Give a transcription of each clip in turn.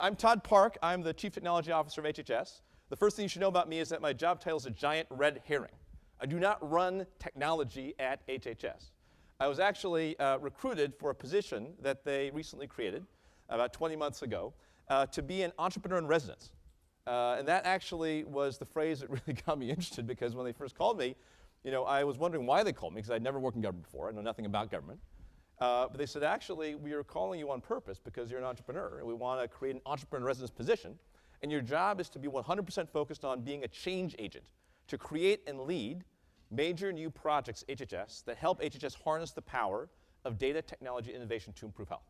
I'm Todd Park. I'm the Chief Technology Officer of HHS. The first thing you should know about me is that my job title is a giant red herring. I do not run technology at HHS. I was actually recruited for a position that they recently created about 20 months ago to be an entrepreneur in residence. And that actually was the phrase that really got me interested, because when they first called me, I was wondering why they called me, because I'd never worked in government before. I know nothing about government. But they said, actually, we are calling you on purpose because you're an entrepreneur, and we want to create an entrepreneur in residence position. And your job is to be 100% focused on being a change agent, to create and lead major new projects at HHS that help HHS harness the power of data technology innovation to improve health.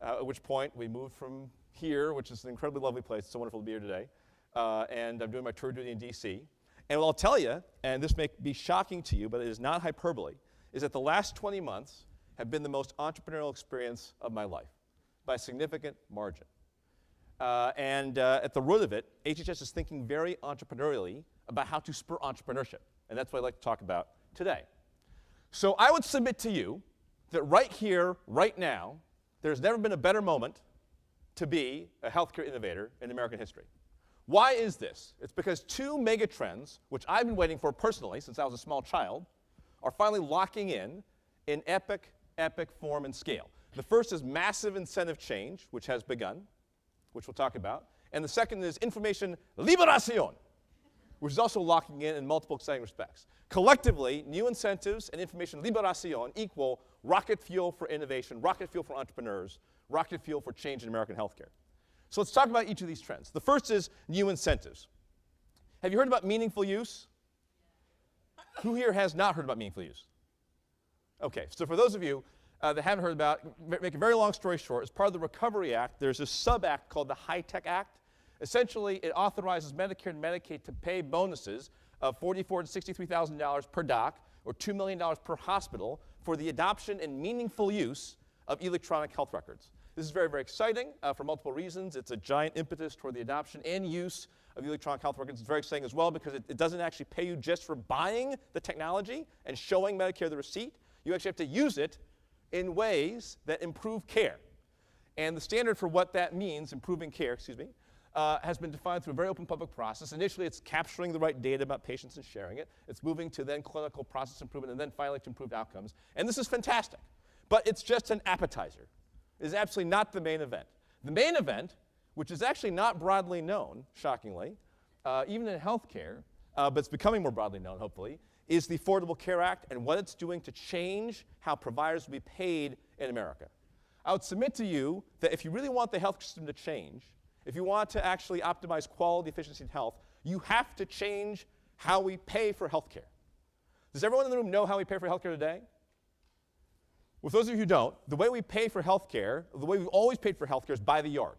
At which point, we moved from here, which is an incredibly lovely place. It's so wonderful to be here today. And I'm doing my tour duty in DC. And what I'll tell you, and this may be shocking to you, but it is not hyperbole, is that the last 20 months have been the most entrepreneurial experience of my life by a significant margin. At the root of it, HHS is thinking very entrepreneurially about how to spur entrepreneurship. And that's what I'd like to talk about today. So I would submit to you that right here, right now, there's never been a better moment to be a healthcare innovator in American history. Why is this? It's because two mega trends, which I've been waiting for personally since I was a small child, are finally locking in epic form and scale. The first is massive incentive change, which has begun, which we'll talk about. And the second is information liberation, which is also locking in multiple exciting respects. Collectively, new incentives and information liberation equal rocket fuel for innovation, rocket fuel for entrepreneurs, rocket fuel for change in American healthcare. So let's talk about each of these trends. The first is new incentives. Have you heard about meaningful use? Who here has not heard about meaningful use? Okay, so for those of you that haven't heard about, make a very long story short, as part of the Recovery Act, there's a sub-act called the High-Tech Act. Essentially, it authorizes Medicare and Medicaid to pay bonuses of $44,000 to $63,000 per doc, or $2 million per hospital, for the adoption and meaningful use of electronic health records. This is very, very exciting for multiple reasons. It's a giant impetus toward the adoption and use of electronic health records. It's very exciting as well because it doesn't actually pay you just for buying the technology and showing Medicare the receipt. You actually have to use it in ways that improve care. And the standard for what that means, improving care, has been defined through a very open public process. Initially, it's capturing the right data about patients and sharing it. It's moving to then clinical process improvement and then finally to improved outcomes. And this is fantastic. But it's just an appetizer. It is absolutely not the main event. The main event, which is actually not broadly known, shockingly, even in healthcare, but it's becoming more broadly known, hopefully, is the Affordable Care Act and what it's doing to change how providers will be paid in America. I would submit to you that if you really want the health system to change, if you want to actually optimize quality, efficiency, and health, you have to change how we pay for healthcare. Does everyone in the room know how we pay for healthcare today? Well, for those of you who don't, the way we pay for healthcare, the way we've always paid for healthcare is by the yard,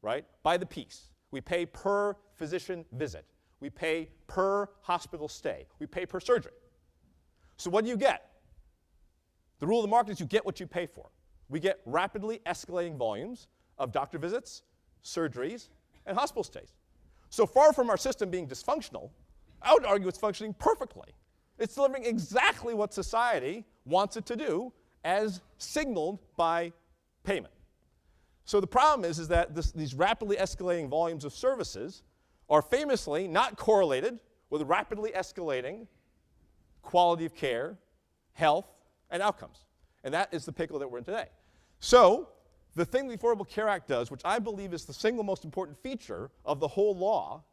right? By the piece. We pay per physician visit. We pay per hospital stay. We pay per surgery. So what do you get? The rule of the market is you get what you pay for. We get rapidly escalating volumes of doctor visits, surgeries, and hospital stays. So far from our system being dysfunctional, I would argue it's functioning perfectly. It's delivering exactly what society wants it to do, as signaled by payment. So the problem is that these rapidly escalating volumes of services are famously not correlated with rapidly escalating quality of care, health, and outcomes. And that is the pickle that we're in today. So the thing the Affordable Care Act does, which I believe is the single most important feature of the whole law,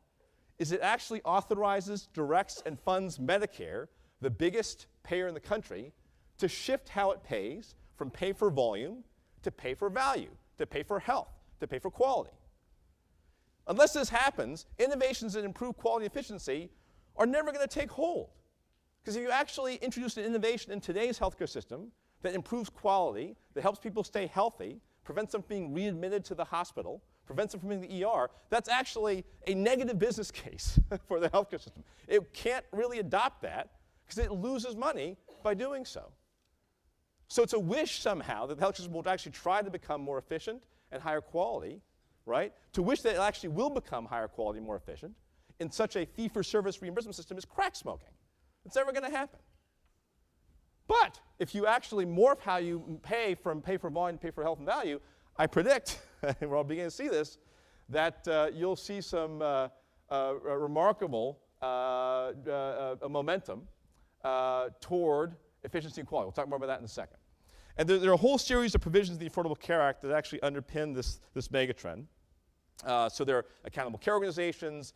is it actually authorizes, directs, and funds Medicare, the biggest payer in the country, to shift how it pays from pay for volume to pay for value, to pay for health, to pay for quality. Unless this happens, innovations that improve quality and efficiency are never going to take hold. Because if you actually introduce an innovation in today's healthcare system that improves quality, that helps people stay healthy, prevents them from being readmitted to the hospital, prevents them from being in the ER, that's actually a negative business case for the healthcare system. It can't really adopt that because it loses money by doing so. So it's a wish somehow that the health system will actually try to become more efficient and higher quality, right? To wish that it actually will become higher quality and more efficient in such a fee-for-service reimbursement system is crack smoking. It's never going to happen. But if you actually morph how you pay from pay for volume to pay for health and value, I predict and we're all beginning to see this, that you'll see some remarkable momentum toward efficiency and quality. We'll talk more about that in a second. And there are a whole series of provisions in the Affordable Care Act that actually underpin this megatrend. So there are accountable care organizations,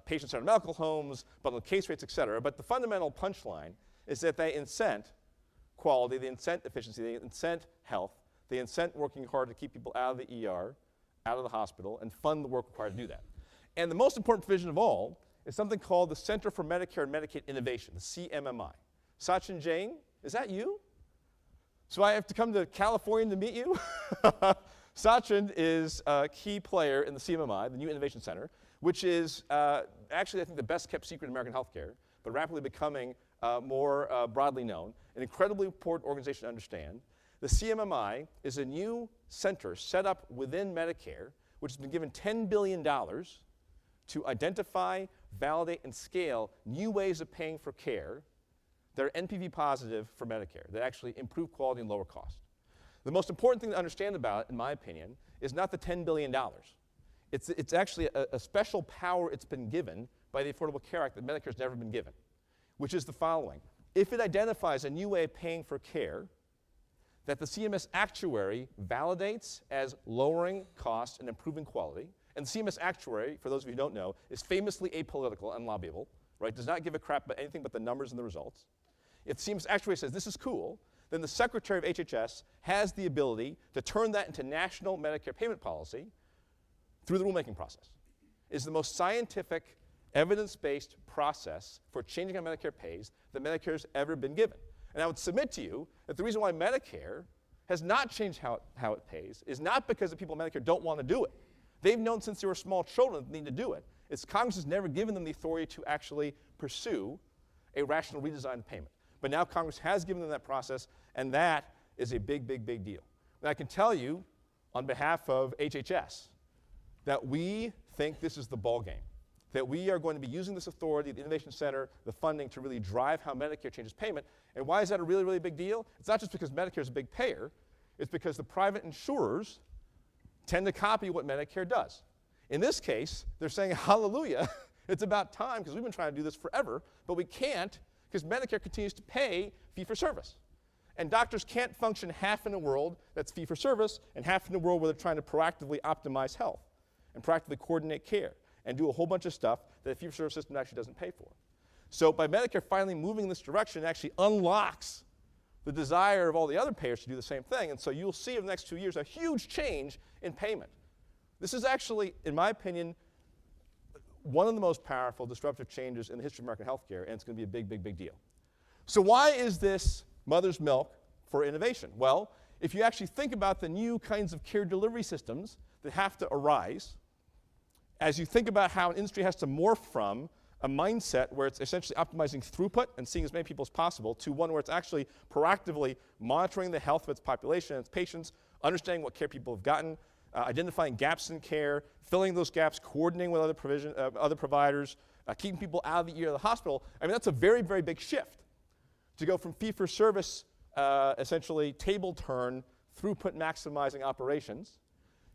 patient-centered medical homes, bundled case rates, et cetera. But the fundamental punchline is that they incent quality, they incent efficiency, they incent health, they incent working hard to keep people out of the ER, out of the hospital, and fund the work required to do that. And the most important provision of all is something called the Center for Medicare and Medicaid Innovation, the CMMI. Sachin Jain, is that you? So I have to come to California to meet you? Sachin is a key player in the CMMI, the New Innovation Center, which is actually, I think, the best kept secret in American healthcare, but rapidly becoming more broadly known. An incredibly important organization to understand. The CMMI is a new center set up within Medicare, which has been given $10 billion to identify, validate, and scale new ways of paying for care that are NPV positive for Medicare, that actually improve quality and lower cost. The most important thing to understand about it, in my opinion, is not the $10 billion. It's actually a special power it's been given by the Affordable Care Act that Medicare's never been given, which is the following. If it identifies a new way of paying for care that the CMS actuary validates as lowering costs and improving quality, and the CMS actuary, for those of you who don't know, is famously apolitical and lobbyable, right? Does not give a crap about anything but the numbers and the results. If the CMS actuary says this is cool, then the Secretary of HHS has the ability to turn that into national Medicare payment policy through the rulemaking process. It's the most scientific, evidence-based process for changing how Medicare pays that Medicare's ever been given. And I would submit to you that the reason why Medicare has not changed how it pays is not because the people in Medicare don't want to do it. They've known since they were small children that they need to do it. It's Congress has never given them the authority to actually pursue a rational redesign of payment. But now Congress has given them that process, and that is a big, big, big deal. And I can tell you, on behalf of HHS, that we think this is the ball game, that we are going to be using this authority, the Innovation Center, the funding to really drive how Medicare changes payment. And why is that a really, really big deal? It's not just because Medicare is a big payer. It's because the private insurers tend to copy what Medicare does. In this case, they're saying, hallelujah, it's about time, because we've been trying to do this forever, but we can't because Medicare continues to pay fee-for-service. And doctors can't function half in a world that's fee-for-service and half in a world where they're trying to proactively optimize health and proactively coordinate care and do a whole bunch of stuff that the fee-for-service system actually doesn't pay for. So by Medicare finally moving in this direction, it actually unlocks the desire of all the other payers to do the same thing. And so you'll see in the next 2 years a huge change in payment. This is actually, in my opinion, one of the most powerful disruptive changes in the history of American healthcare, and it's going to be a big, big, big deal. So why is this mother's milk for innovation? Well, if you actually think about the new kinds of care delivery systems that have to arise, as you think about how an industry has to morph from a mindset where it's essentially optimizing throughput and seeing as many people as possible to one where it's actually proactively monitoring the health of its population and its patients, understanding what care people have gotten, identifying gaps in care, filling those gaps, coordinating with other providers, keeping people out of the ER of the hospital. I mean, that's a very, very big shift to go from fee-for-service, essentially table turn, throughput maximizing operations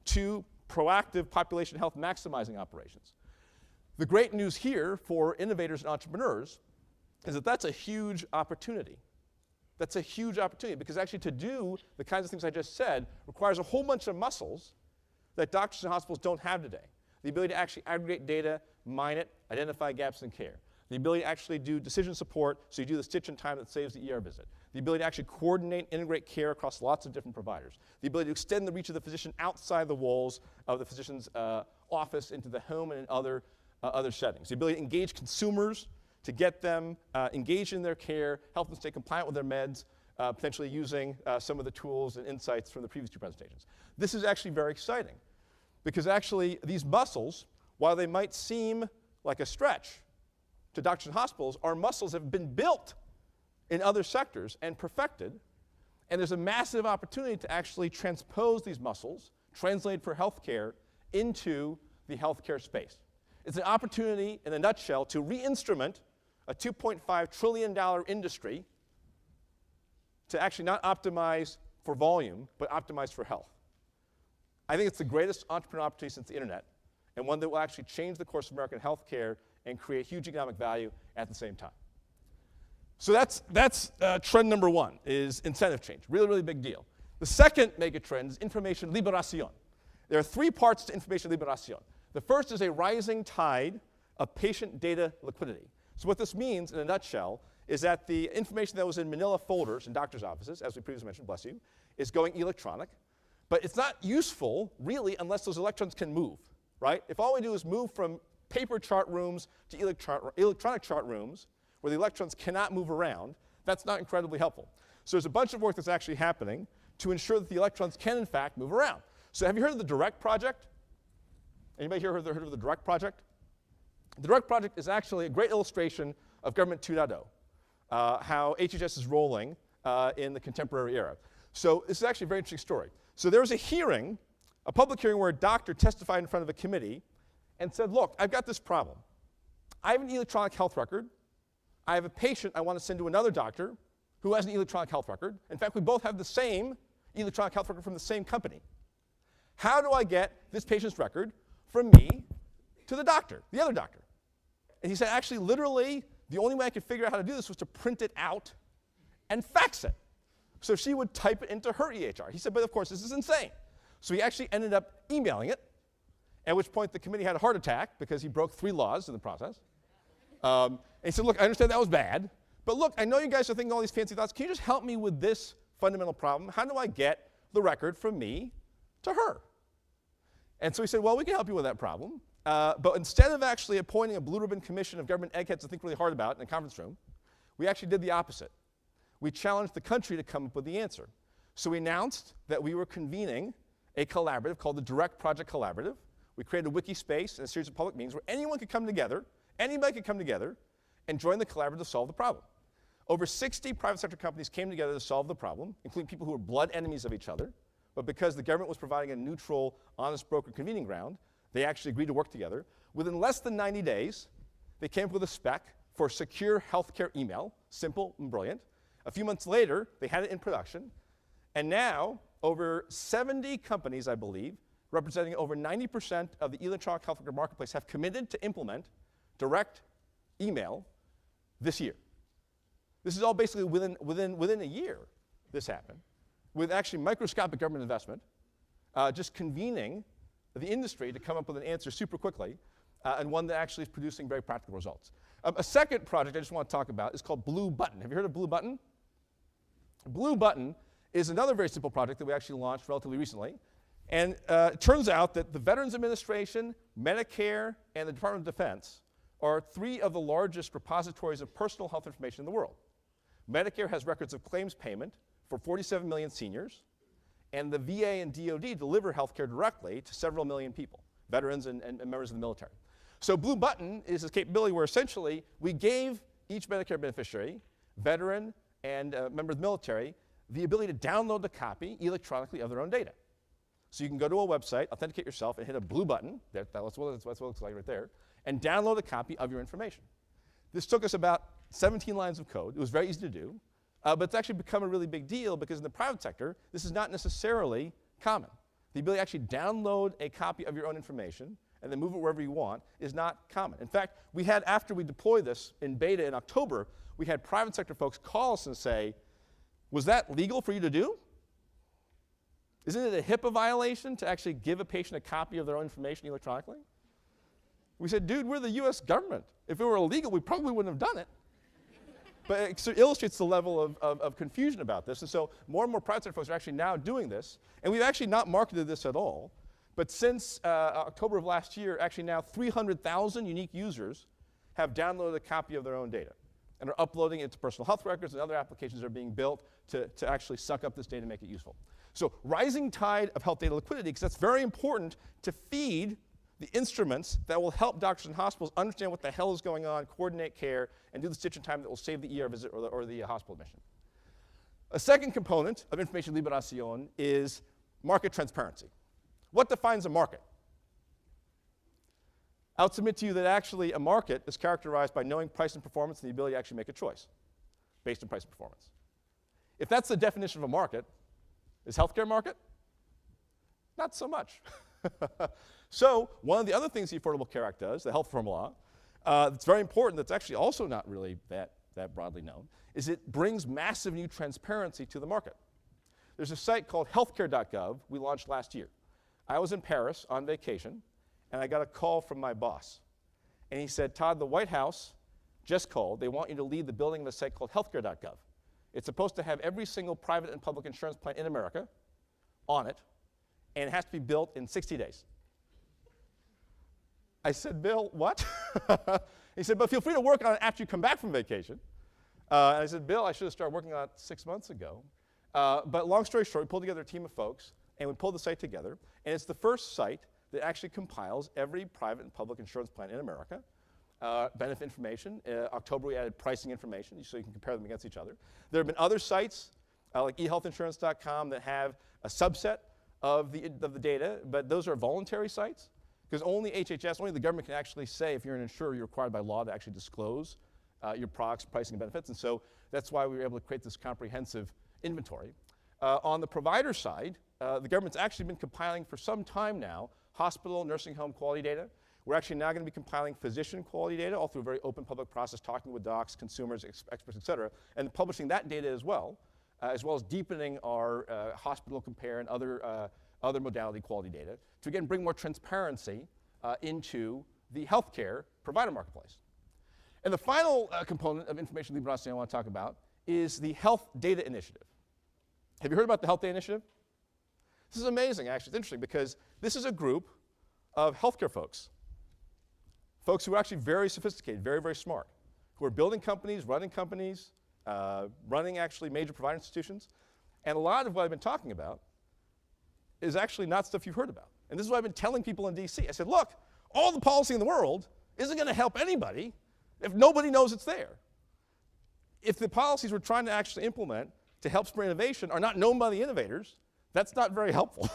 to proactive population health maximizing operations. The great news here for innovators and entrepreneurs is that that's a huge opportunity. That's a huge opportunity because actually to do the kinds of things I just said requires a whole bunch of muscles that doctors and hospitals don't have today. The ability to actually aggregate data, mine it, identify gaps in care. The ability to actually do decision support so you do the stitch in time that saves the ER visit. The ability to actually coordinate, integrate care across lots of different providers. The ability to extend the reach of the physician outside the walls of the physician's office into the home and in other settings. The ability to engage consumers, to get them engaged in their care, help them stay compliant with their meds, potentially using some of the tools and insights from the previous two presentations. This is actually very exciting because actually these muscles, while they might seem like a stretch to doctors and hospitals, our muscles have been built in other sectors and perfected, and there's a massive opportunity to actually transpose these muscles, translate for healthcare, into the healthcare space. It's an opportunity, in a nutshell, to re-instrument a $2.5 trillion industry to actually not optimize for volume, but optimize for health. I think it's the greatest entrepreneurial opportunity since the internet, and one that will actually change the course of American healthcare and create huge economic value at the same time. So that's trend number one, is incentive change. Really, really big deal. The second mega trend is information liberation. There are three parts to information liberation. The first is a rising tide of patient data liquidity. So what this means, in a nutshell, is that the information that was in manila folders in doctors' offices, as we previously mentioned, bless you, is going electronic. But it's not useful, really, unless those electrons can move, right? If all we do is move from paper chart rooms to electronic chart rooms, where the electrons cannot move around, that's not incredibly helpful. So there's a bunch of work that's actually happening to ensure that the electrons can, in fact, move around. So have you heard of the DIRECT project? Anybody here heard of the DIRECT project? The DIRECT project is actually a great illustration of government 2.0, how HHS is rolling in the contemporary era. So this is actually a very interesting story. So there was a hearing, a public hearing, where a doctor testified in front of a committee and said, look, I've got this problem. I have an electronic health record. I have a patient I want to send to another doctor who has an electronic health record. In fact, we both have the same electronic health record from the same company. How do I get this patient's record from me to the doctor, the other doctor? And he said, actually, literally, the only way I could figure out how to do this was to print it out and fax it. So she would type it into her EHR. He said, but of course, this is insane. So he actually ended up emailing it, at which point the committee had a heart attack because he broke 3 laws in the process. And he said, look, I understand that was bad, but look, I know you guys are thinking all these fancy thoughts. Can you just help me with this fundamental problem? How do I get the record from me to her? And so he said, well, we can help you with that problem. But instead of actually appointing a blue ribbon commission of government eggheads to think really hard about in a conference room, we actually did the opposite. We challenged the country to come up with the answer. So we announced that we were convening a collaborative called the DIRECT Project Collaborative. We created a wiki space and a series of public meetings where anyone could come together, anybody could come together, and join the collaborative to solve the problem. Over 60 private sector companies came together to solve the problem, including people who were blood enemies of each other. But because the government was providing a neutral, honest broker convening ground, they actually agreed to work together. Within less than 90 days, they came up with a spec for secure healthcare email, simple and brilliant. A few months later, they had it in production. And now, over 70 companies, I believe, representing over 90% of the electronic health record marketplace, have committed to implement direct email this year. This is all basically within a year this happened, with actually microscopic government investment, just convening the industry to come up with an answer super quickly, and one that actually is producing very practical results. A second project I just want to talk about is called Blue Button. Have you heard of Blue Button? Blue Button is another very simple project that we actually launched relatively recently. And it turns out that the Veterans Administration, Medicare, and the Department of Defense are 3 of the largest repositories of personal health information in the world. Medicare has records of claims payment for 47 million seniors, and the VA and DoD deliver health care directly to several million people, veterans and members of the military. So Blue Button is a capability where essentially we gave each Medicare beneficiary, veteran, and member of the military the ability to download the copy electronically of their own data. So you can go to a website, authenticate yourself, and hit a blue button, that's what it looks like right there, and download a copy of your information. This took us about 17 lines of code. It was very easy to do, but it's actually become a really big deal because in the private sector, this is not necessarily common. The ability to actually download a copy of your own information and then move it wherever you want is not common. In fact, we had, after we deployed this in beta in October, we had private sector folks call us and say, was that legal for you to do? Isn't it a HIPAA violation to actually give a patient a copy of their own information electronically? We said, dude, we're the US government. If it were illegal, we probably wouldn't have done it. But it illustrates the level of confusion about this. And so more and more private sector folks are actually now doing this. And we've actually not marketed this at all. But since October of last year, actually now 300,000 unique users have downloaded a copy of their own data and are uploading it to personal health records, and other applications are being built to actually suck up this data and make it useful. So rising tide of health data liquidity, because that's very important to feed the instruments that will help doctors and hospitals understand what the hell is going on, coordinate care, and do the stitch in time that will save the ER visit or the hospital admission. A second component of information liberation is market transparency. What defines a market? I would submit to you that actually a market is characterized by knowing price and performance and the ability to actually make a choice based on price and performance. If that's the definition of a market, is healthcare a market? Not so much. So one of the other things the Affordable Care Act does, the health reform law, that's very important, that's actually also not really that broadly known, is it brings massive new transparency to the market. There's a site called healthcare.gov we launched last year. I was in Paris on vacation, and I got a call from my boss. And he said, Todd, the White House just called. They want you to lead the building of a site called healthcare.gov. It's supposed to have every single private and public insurance plan in America on it, and it has to be built in 60 days. I said, Bill, what? He said, but feel free to work on it after you come back from vacation. And I said, Bill, I should have started working on it 6 months ago. But long story short, we pulled together a team of folks, and we pulled the site together. And it's the first site that actually compiles every private and public insurance plan in America, benefit information. October, we added pricing information, so you can compare them against each other. There have been other sites, like ehealthinsurance.com, that have a subset of the data, but those are voluntary sites, because only HHS, only the government can actually say if you're an insurer, you're required by law to actually disclose your products, pricing, and benefits. And so that's why we were able to create this comprehensive inventory. On the provider side, the government's actually been compiling for some time now hospital, nursing home quality data. We're actually now going to be compiling physician quality data, all through a very open public process, talking with docs, consumers, experts, et cetera, and publishing that data as well as deepening our hospital compare and other modality quality data to, again, bring more transparency into the healthcare provider marketplace. And the final component of information liberation I want to talk about is the Health Data Initiative. Have you heard about the Health Data Initiative? This is amazing, actually. It's interesting because this is a group of healthcare folks who are actually very sophisticated, very, very smart, who are building companies, running actually major provider institutions. And a lot of what I've been talking about is actually not stuff you've heard about. And this is what I've been telling people in DC. I said, look, all the policy in the world isn't going to help anybody if nobody knows it's there. If the policies we're trying to actually implement to help spur innovation are not known by the innovators, that's not very helpful.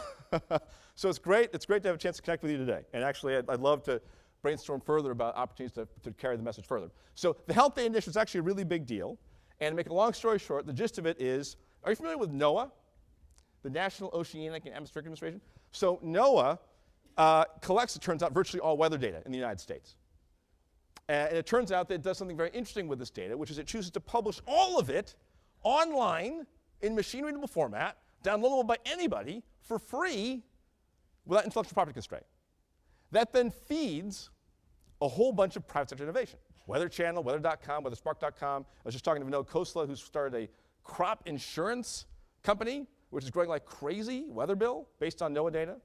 So it's great to have a chance to connect with you today. And actually, I'd love to brainstorm further about opportunities to carry the message further. So the Health Data Initiative is actually a really big deal. And to make a long story short, the gist of it is, are you familiar with NOAA, the National Oceanic and Atmospheric Administration? So NOAA collects, it turns out, virtually all weather data in the United States. And it turns out that it does something very interesting with this data, which is it chooses to publish all of it online in machine-readable format, downloadable by anybody for free without intellectual property constraint. That then feeds a whole bunch of private sector innovation. Weather Channel, weather.com, weatherspark.com. I was just talking to Vinod Khosla, who's started a crop insurance company, which is growing like crazy, weather bill, based on NOAA data,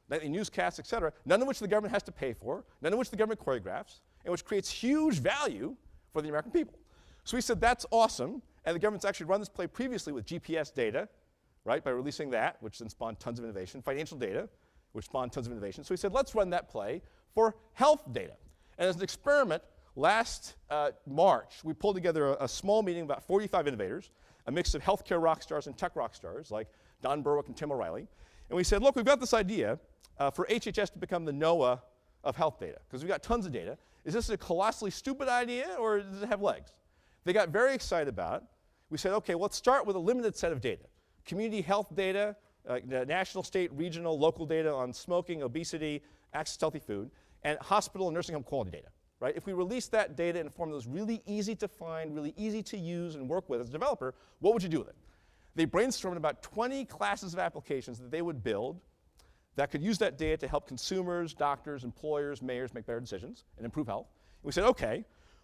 nightly newscasts, et cetera, none of which the government has to pay for, none of which the government choreographs, and which creates huge value for the American people. So we said, that's awesome, and the government's actually run this play previously with GPS data, right, by releasing that, which then spawned tons of innovation, financial data, which spawned tons of innovation. So we said, let's run that play for health data. And as an experiment, last March, we pulled together a small meeting of about 45 innovators, a mix of healthcare rock stars and tech rock stars like Don Berwick and Tim O'Reilly. And we said, look, we've got this idea for HHS to become the NOAA of health data, because we've got tons of data. Is this a colossally stupid idea, or does it have legs? They got very excited about it. We said, okay, well, let's start with a limited set of data. Community health data, national, state, regional, local data on smoking, obesity, access to healthy food, and hospital and nursing home quality data. Right? If we release that data in a form that was really easy to find, really easy to use and work with as a developer, what would you do with it? They brainstormed about 20 classes of applications that they would build that could use that data to help consumers, doctors, employers, mayors make better decisions and improve health. And we said, okay,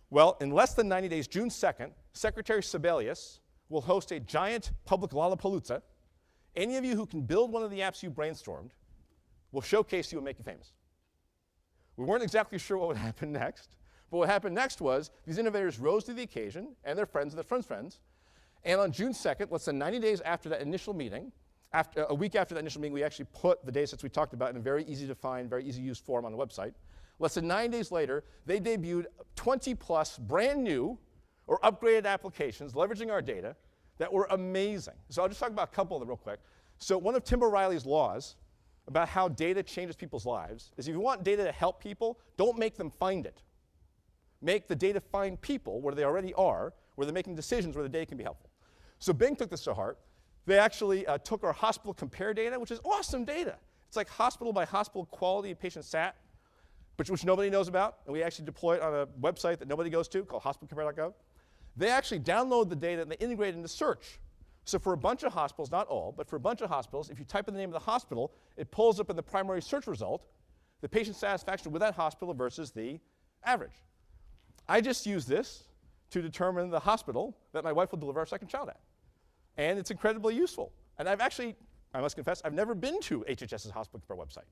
well, in less than 90 days, June 2nd, Secretary Sebelius will host a giant public Lollapalooza. Any of you who can build one of the apps you brainstormed will showcase you and make you famous. We weren't exactly sure what would happen next, but what happened next was these innovators rose to the occasion, and their friends and their friends' friends, and on June 2nd, less than 90 days after that initial meeting, a week after that initial meeting, we actually put the data sets we talked about in a very easy to find, very easy to use form on the website. Less than 9 days later, they debuted 20+ brand new or upgraded applications leveraging our data that were amazing. So I'll just talk about a couple of them real quick. So one of Tim O'Reilly's laws about how data changes people's lives is if you want data to help people, don't make them find it. Make the data find people where they already are, where they're making decisions where the data can be helpful. So Bing took this to heart. They actually took our hospital compare data, which is awesome data, It's like hospital by hospital quality of patient sat, which nobody knows about, and we actually deploy it on a website that nobody goes to called hospitalcompare.gov. They actually download the data and they integrate it into search. So for a bunch of hospitals, not all, but for a bunch of hospitals, if you type in the name of the hospital, it pulls up in the primary search result the patient satisfaction with that hospital versus the average. I just use this to determine the hospital that my wife will deliver our second child at. And it's incredibly useful. And I've actually, I must confess, I've never been to HHS's Hospital Compare website.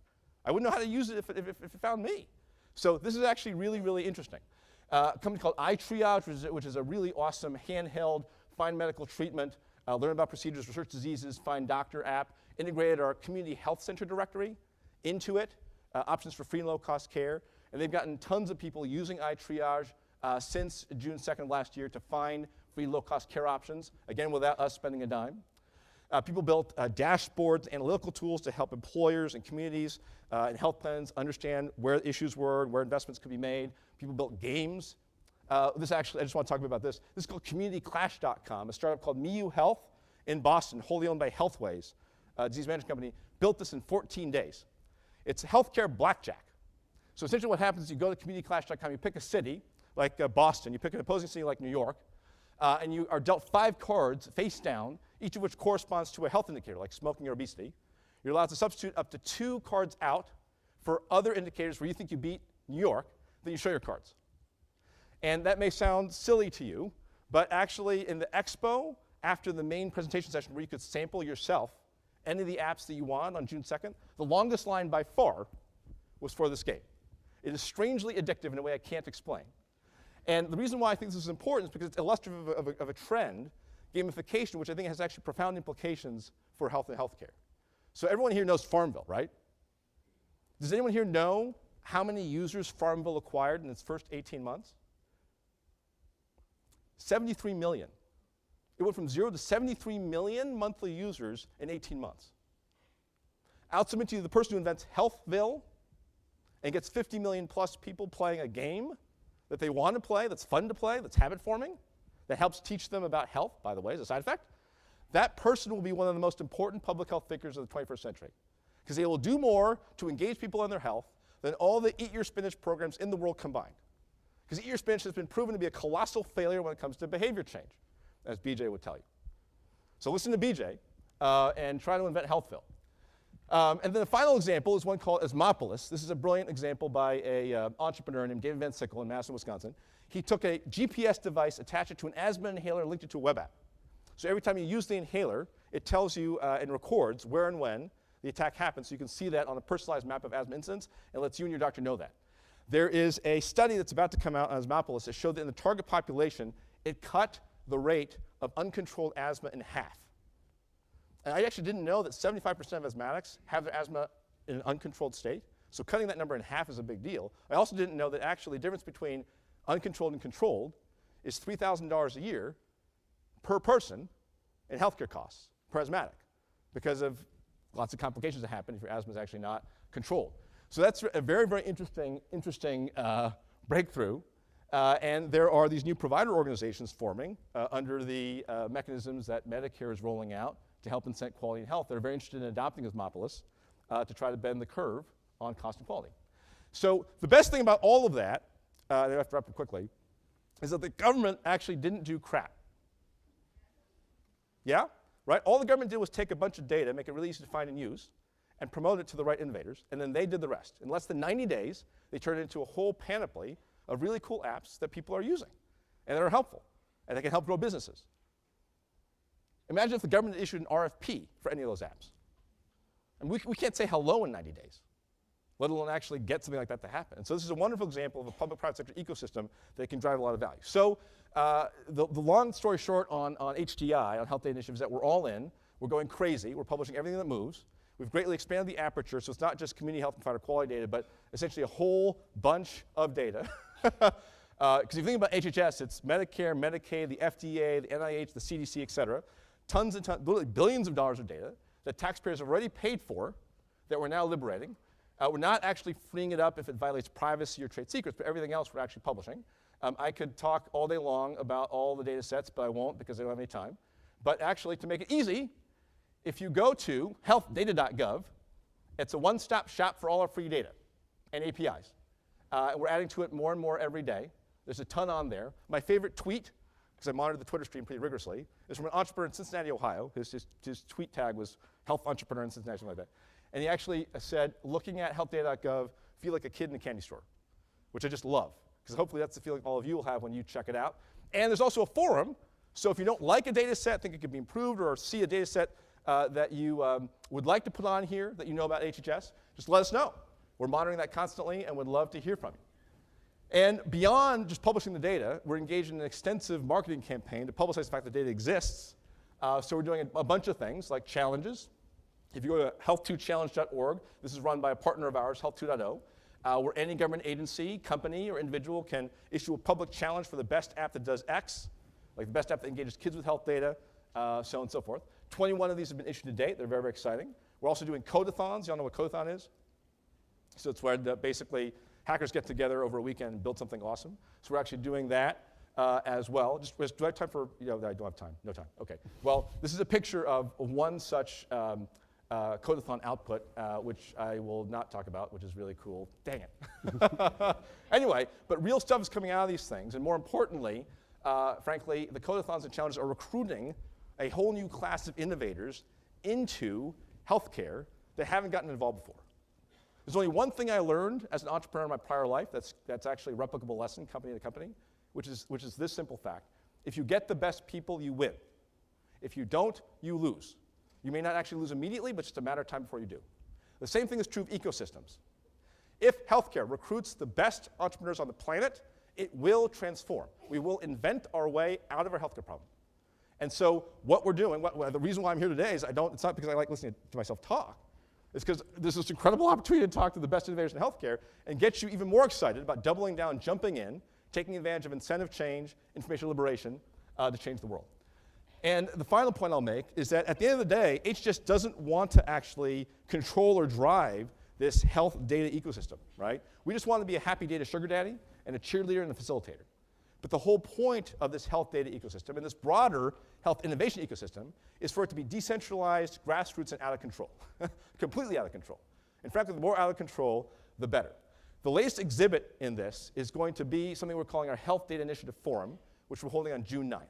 I wouldn't know how to use it if it found me. So this is actually really, really interesting. A company called iTriage, which is a really awesome handheld, find medical treatment, learn about procedures, research diseases, find doctor app, integrated our community health center directory into it, options for free and low-cost care. And they've gotten tons of people using iTriage since June 2nd last year to find free low-cost care options, again, without us spending a dime. People built dashboards, analytical tools to help employers and communities and health plans understand where issues were and where investments could be made. People built games. This actually, I just want to talk about this. This is called CommunityClash.com, a startup called Miu Health in Boston, wholly owned by Healthways, a disease management company, built this in 14 days. It's healthcare blackjack. So essentially what happens is you go to CommunityClash.com, you pick a city, like Boston, you pick an opposing city like New York, and you are dealt 5 cards face down, each of which corresponds to a health indicator, like smoking or obesity. You're allowed to substitute up to 2 cards out for other indicators where you think you beat New York, then you show your cards. And that may sound silly to you, but actually in the expo, after the main presentation session where you could sample yourself any of the apps that you want on June 2nd, the longest line by far was for this game. It is strangely addictive in a way I can't explain. And the reason why I think this is important is because it's illustrative of a trend, gamification, which I think has actually profound implications for health and healthcare. So everyone here knows Farmville, right? Does anyone here know how many users Farmville acquired in its first 18 months? 73 million. It went from 0 to 73 million monthly users in 18 months. I'll submit to you the person who invents Healthville and gets 50 million plus people playing a game that they want to play, that's fun to play, that's habit forming, that helps teach them about health, by the way, as a side effect, that person will be one of the most important public health figures of the 21st century. Because they will do more to engage people in their health than all the Eat Your Spinach programs in the world combined. Because Eat Your Spinach has been proven to be a colossal failure when it comes to behavior change, as BJ would tell you. So listen to BJ and try to invent Healthville. And then the final example is one called Asmopolis. This is a brilliant example by an entrepreneur named David Van Sickle in Madison, Wisconsin. He took a GPS device, attached it to an asthma inhaler, and linked it to a web app. So every time you use the inhaler, it tells you and records where and when the attack happens, so you can see that on a personalized map of asthma incidents, and lets you and your doctor know that. There is a study that's about to come out on Asmopolis that showed that in the target population, it cut the rate of uncontrolled asthma in half. And I actually didn't know that 75% of asthmatics have their asthma in an uncontrolled state. So cutting that number in half is a big deal. I also didn't know that actually the difference between uncontrolled and controlled is $3,000 a year per person in healthcare costs per asthmatic because of lots of complications that happen if your asthma is actually not controlled. So that's a very, very interesting breakthrough. And there are these new provider organizations forming under the mechanisms that Medicare is rolling out to help incent quality and health. They're very interested in adopting Asmopolis to try to bend the curve on cost and quality. So the best thing about all of that, I have to wrap up quickly, is that the government actually didn't do crap. Yeah? Right? All the government did was take a bunch of data, make it really easy to find and use, and promote it to the right innovators, and then they did the rest. In less than 90 days, they turned it into a whole panoply of really cool apps that people are using, and that are helpful, and that can help grow businesses. Imagine if the government issued an RFP for any of those apps. And we can't say hello in 90 days, let alone actually get something like that to happen. And so this is a wonderful example of a public-private sector ecosystem that can drive a lot of value. So the long story short on HDI, on health data initiatives, that we're all in. We're going crazy. We're publishing everything that moves. We've greatly expanded the aperture, so it's not just community health and provider quality data, but essentially a whole bunch of data. Because if you think about HHS, it's Medicare, Medicaid, the FDA, the NIH, the CDC, et cetera. Tons and tons, literally billions of dollars of data that taxpayers have already paid for that we're now liberating. We're not actually freeing it up if it violates privacy or trade secrets, but everything else we're actually publishing. I could talk all day long about all the data sets, but I won't because I don't have any time. But actually, to make it easy, if you go to healthdata.gov It's a one-stop shop for all our free data and APIs. And we're adding to it more and more every day. There's a ton on there. My favorite tweet, because I monitor the Twitter stream pretty rigorously, is from an entrepreneur in Cincinnati, Ohio. His tweet tag was health entrepreneur in Cincinnati, something like that. And he actually said, looking at healthdata.gov, feel like a kid in a candy store, which I just love, because hopefully that's the feeling all of you will have when you check it out. And there's also a forum, so if you don't like a data set, think it could be improved, or see a data set that you would like to put on here that you know about HHS, just let us know. We're monitoring that constantly and would love to hear from you. And beyond just publishing the data, we're engaged in an extensive marketing campaign to publicize the fact that data exists. So we're doing a bunch of things like challenges. If you go to health2challenge.org, this is run by a partner of ours, Health 2.0, where any government agency, company, or individual can issue a public challenge for the best app that does X, like the best app that engages kids with health data, so on and so forth. 21 of these have been issued to date. They're very, very exciting. We're also doing codathons. Y'all know what codathon is? So it's where basically hackers get together over a weekend and build something awesome. So we're actually doing that as well. Do I have time for, I don't have time. No time. OK. Well, this is a picture of one such codathon output, which I will not talk about, which is really cool. Dang it. Anyway, but real stuff is coming out of these things. And more importantly, frankly, the codathons and challenges are recruiting a whole new class of innovators into healthcare that haven't gotten involved before. There's only one thing I learned as an entrepreneur in my prior life that's actually a replicable lesson, company to company, which is this simple fact. If you get the best people, you win. If you don't, you lose. You may not actually lose immediately, but it's just a matter of time before you do. The same thing is true of ecosystems. If healthcare recruits the best entrepreneurs on the planet, it will transform. We will invent our way out of our healthcare problem. And so what we're doing, the reason why I'm here today is it's not because I like listening to myself talk. It's because there's this incredible opportunity to talk to the best innovators in healthcare and get you even more excited about doubling down, jumping in, taking advantage of incentive change, information liberation to change the world. And the final point I'll make is that at the end of the day, HHS doesn't want to actually control or drive this health data ecosystem, right? We just want to be a happy data sugar daddy and a cheerleader and a facilitator. But the whole point of this health data ecosystem and this broader health innovation ecosystem is for it to be decentralized, grassroots, and out of control, completely out of control. In fact, the more out of control, the better. The latest exhibit in this is going to be something we're calling our Health Data Initiative Forum, which we're holding on June 9th.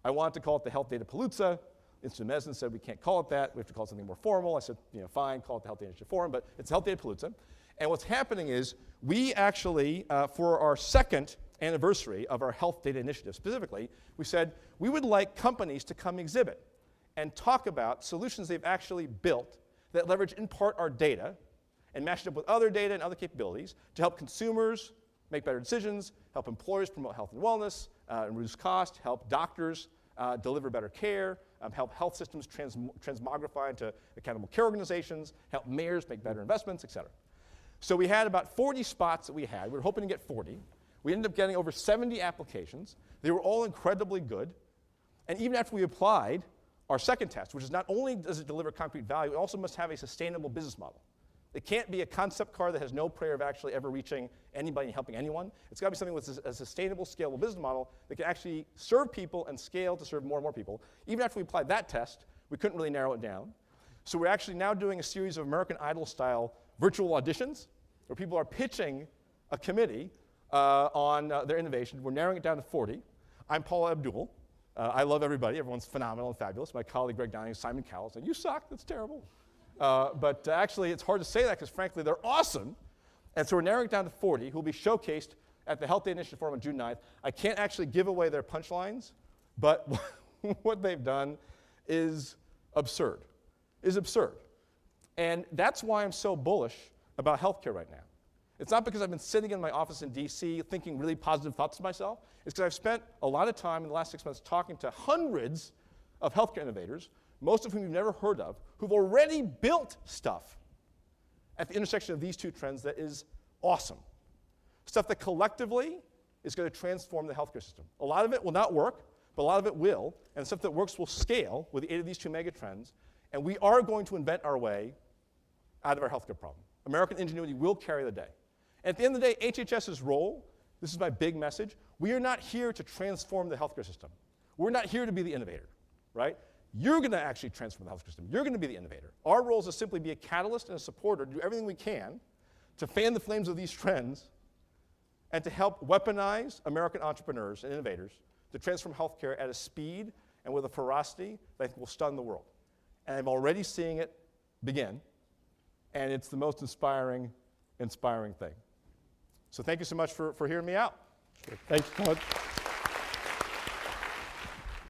I wanted to call it the Health Data Palooza. Institute of Medicine said we can't call it that. We have to call it something more formal. I said, fine, call it the Health Data Initiative Forum, but it's Health Data Palooza. And what's happening is we actually, for our second anniversary of our Health Data Initiative specifically, we said we would like companies to come exhibit and talk about solutions they've actually built that leverage in part our data and mash it up with other data and other capabilities to help consumers make better decisions, help employers promote health and wellness, and reduce cost, help doctors deliver better care, help health systems transmogrify into accountable care organizations, help mayors make better investments, et cetera. So we had about 40 spots that we had. We were hoping to get 40. We ended up getting over 70 applications. They were all incredibly good. And even after we applied our second test, which is not only does it deliver concrete value, it also must have a sustainable business model. It can't be a concept car that has no prayer of actually ever reaching anybody and helping anyone. It's got to be something with a sustainable, scalable business model that can actually serve people and scale to serve more and more people. Even after we applied that test, we couldn't really narrow it down. So we're actually now doing a series of American Idol-style virtual auditions where people are pitching a committee on their innovation. We're narrowing it down to 40. I'm Paula Abdul. I love everybody. Everyone's phenomenal and fabulous. My colleague Greg Downing, Simon Cowell, saying, you suck, that's terrible. But actually, it's hard to say that because, frankly, they're awesome. And so we're narrowing it down to 40 who will be showcased at the Health Data Initiative Forum on June 9th. I can't actually give away their punchlines, but what they've done is absurd. And that's why I'm so bullish about healthcare right now. It's not because I've been sitting in my office in DC thinking really positive thoughts to myself. It's because I've spent a lot of time in the last 6 months talking to hundreds of healthcare innovators, most of whom you've never heard of, who've already built stuff at the intersection of these two trends that is awesome. Stuff that collectively is going to transform the healthcare system. A lot of it will not work, but a lot of it will, and stuff that works will scale with the aid of these two mega trends, and we are going to invent our way out of our healthcare problem. American ingenuity will carry the day. And at the end of the day, HHS's role, this is my big message, we are not here to transform the healthcare system. We're not here to be the innovator, right? You're going to actually transform the healthcare system. You're going to be the innovator. Our role is to simply be a catalyst and a supporter, to do everything we can to fan the flames of these trends and to help weaponize American entrepreneurs and innovators to transform healthcare at a speed and with a ferocity that I think will stun the world. And I'm already seeing it begin, and it's the most inspiring thing. So thank you so much for hearing me out. Thanks, Todd.